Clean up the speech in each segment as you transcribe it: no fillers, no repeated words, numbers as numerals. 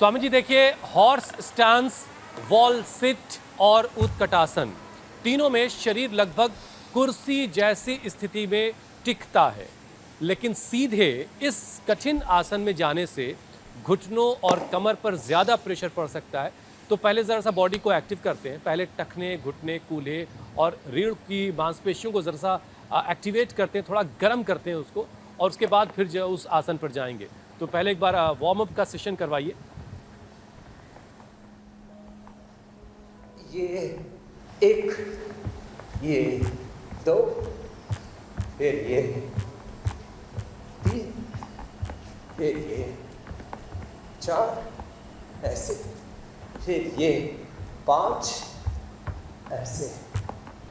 स्वामी जी देखिए, horse stance, wall seat और उत्कटासन, तीनों में शरीर लगभग कुर्सी जैसी स्थिति में टिकता है, लेकिन सीधे इस कठिन आसन में जाने से घुटनों और कमर पर ज्यादा प्रेशर पड़ सकता है। तो पहले जरा सा बॉडी को एक्टिव करते हैं। पहले टखने, घुटने, कूल्हे और रीढ़ की मांसपेशियों को जरा सा एक्टिवेट करते हैं, थोड़ा गर्म करते हैं उसको, और उसके बाद फिर जो उस आसन पर जाएंगे। तो पहले एक बार वार्म अप का सेशन करवाइए। ये एक, ये दो, फिर ये तीन, फिर ये चार, ऐसे, फिर ये पाँच, ऐसे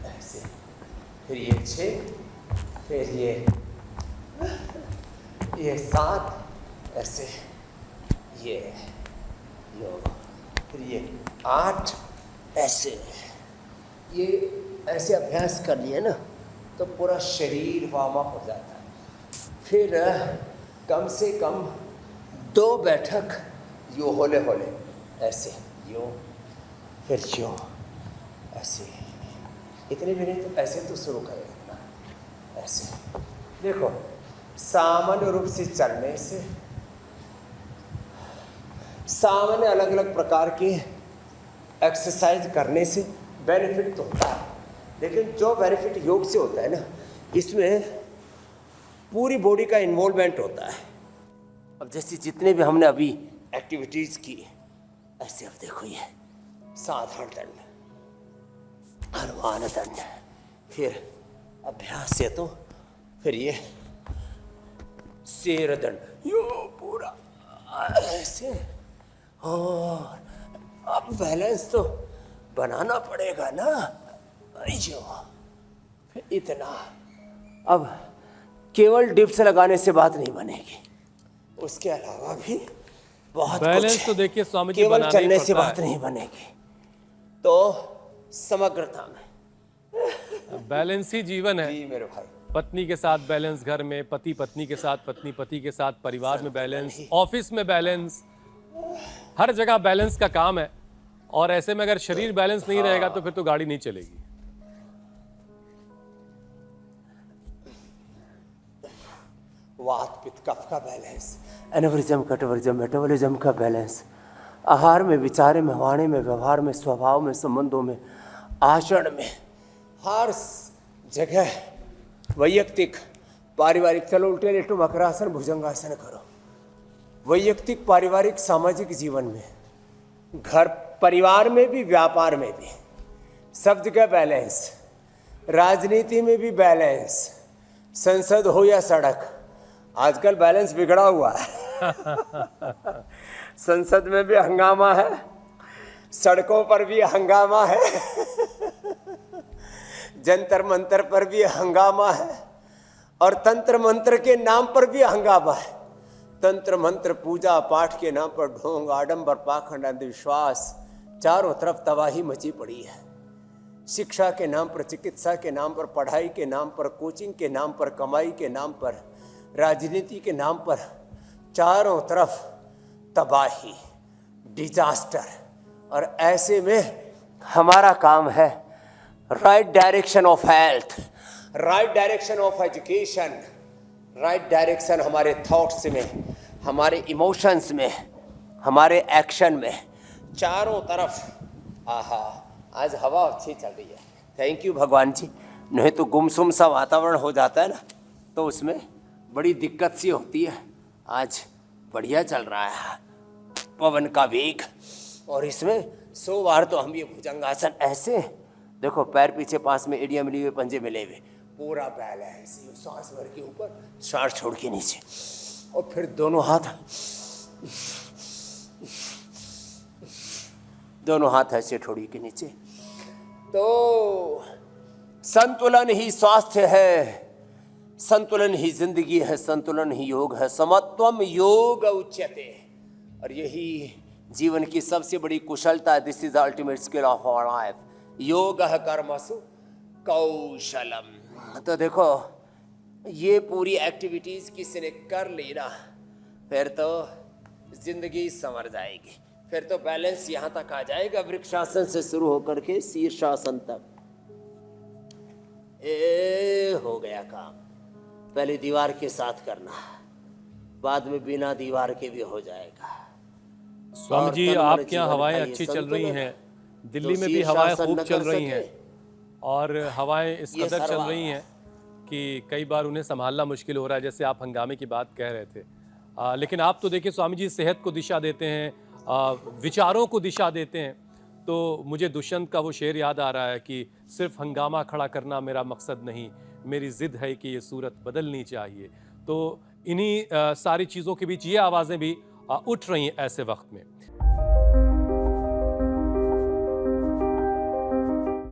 ऐसे, फिर ये छः, फिर ये सात, ऐसे, ये फिर ये आठ, ऐसे। ये ऐसे अभ्यास कर लिए ना तो पूरा शरीर वार्म अप हो जाता है। फिर कम से कम 2 बैठक यूँ होले होले, ऐसे यूँ, फिर यूँ, ऐसे। इतने भी नहीं तो ऐसे तो शुरू करें, इतना ऐसे। देखो, सामान्य रूप से चलने से सामान्य अलग अलग प्रकार के एक्सरसाइज करने से बेनिफिट तो होता है, लेकिन जो बेनिफिट योग से होता है ना, इसमें पूरी बॉडी का इन्वॉल्वमेंट होता है। अब जैसे जितने भी हमने अभी एक्टिविटीज की, ऐसे अब देखो, ये साधारण दंड, अनुमान दंड, फिर अभ्यास से तो फिर ये शेर दंड, यो पूरा ऐसे। और अब बैलेंस तो बनाना पड़ेगा ना, जो फिर इतना। अब केवल डिप्स लगाने से बात नहीं बनेगी, उसके अलावा भी बहुत बैलेंस कुछ तो देखिए स्वामी जी, केवल बनाना ही चलने से पड़ता बात है। नहीं बनेगी, तो समग्रता में बैलेंस ही जीवन है। जी मेरे भाई। पत्नी के साथ बैलेंस घर में, पति पत्नी के साथ, पत्नी पति के साथ, परिवार में बैलेंस, ऑफिस में बैलेंस, हर जगह बैलेंस का काम है। और ऐसे में अगर शरीर बैलेंस नहीं रहेगा तो फिर तो गाड़ी नहीं चलेगी। वात पित्त कफ का बैलेंस, एनवरिज्म कटवरिज्म मेटाबॉलिज्म का बैलेंस, आहार में, विचार में, वाणी में, व्यवहार में, स्वभाव में, संबंधों में, आचरण में, हर जगह, वैयक्तिक, पारिवारिक। चलो उल्टे लेटो, मकरासन, भुजंगासन करो। वैयक्तिक, पारिवारिक, सामाजिक जीवन में, घर परिवार में भी, व्यापार में भी, सब जगह बैलेंस। राजनीति में भी बैलेंस, संसद हो या सड़क, आजकल बैलेंस बिगड़ा हुआ है। संसद में भी हंगामा है, सड़कों पर भी हंगामा है, जंतर मंतर पर भी हंगामा है, और तंत्र मंत्र के नाम पर भी हंगामा है। तंत्र मंत्र, पूजा पाठ के नाम पर ढोंग, आडंबर, पाखंड, अंधविश्वास, चारों तरफ तबाही मची पड़ी है। शिक्षा के नाम पर, चिकित्सा के नाम पर, पढ़ाई के नाम पर, कोचिंग के नाम पर, कमाई के नाम पर, राजनीति के नाम पर, चारों तरफ तबाही, डिजास्टर। और ऐसे में हमारा काम है right direction of health, right direction of education, right direction हमारे थॉट्स में, हमारे इमोशंस में, हमारे एक्शन में, चारों तरफ। आहा, आज हवा अच्छी चल रही है, थैंक यू भगवान जी। नहीं तो गुमसुम सा वातावरण हो जाता है ना, तो उसमें बड़ी दिक्कत सी होती है। आज बढ़िया चल रहा है पवन का वेग, और इसमें 100 बार तो हम ये भुजंगासन, ऐसे देखो, पैर पीछे पास में, एड़ियाँ मिली हुई, पंजे मिले हुए, पूरा बैलेंस। सांस भर के ऊपर, सांस छोड़ के नीचे, और फिर दोनों हाथ ऐसे ठोड़ी के नीचे। तो संतुलन ही स्वास्थ्य है, संतुलन ही जिंदगी है, संतुलन ही योग है। समत्वम योग उच्यते, और यही जीवन की सबसे बड़ी कुशलता है। This is the ultimate skill of our life. योग कर्मसु कौशलम। तो देखो, ये पूरी एक्टिविटीज किसी ने कर ली ना, फिर तो जिंदगी संवर जाएगी। फिर तो बैलेंस यहां तक आ जाएगा, वृक्षासन से शुरू होकर के शीर्षासन तक। हो गया काम। पहले दीवार के साथ करना, बाद में बिना दीवार के भी हो जाएगा। स्वामी जी, आपके यहाँ हवाएं अच्छी चल रही हैं, दिल्ली में भी हवाएं खूब चल रही हैं, और हवाएं इस कदर चल रही हैं कि कई बार उन्हें संभालना मुश्किल हो रहा है, जैसे आप हंगामे की बात कह रहे थे। लेकिन आप तो देखिए स्वामी जी, सेहत को दिशा देते हैं, विचारों को दिशा देते हैं। तो मुझे दुष्यंत का वो शेर याद आ रहा है कि सिर्फ हंगामा खड़ा करना मेरा मकसद नहीं, मेरी जिद है कि ये सूरत बदलनी चाहिए। तो इन्हीं सारी चीज़ों के बीच ये आवाज़ें भी उठ रही हैं ऐसे वक्त में।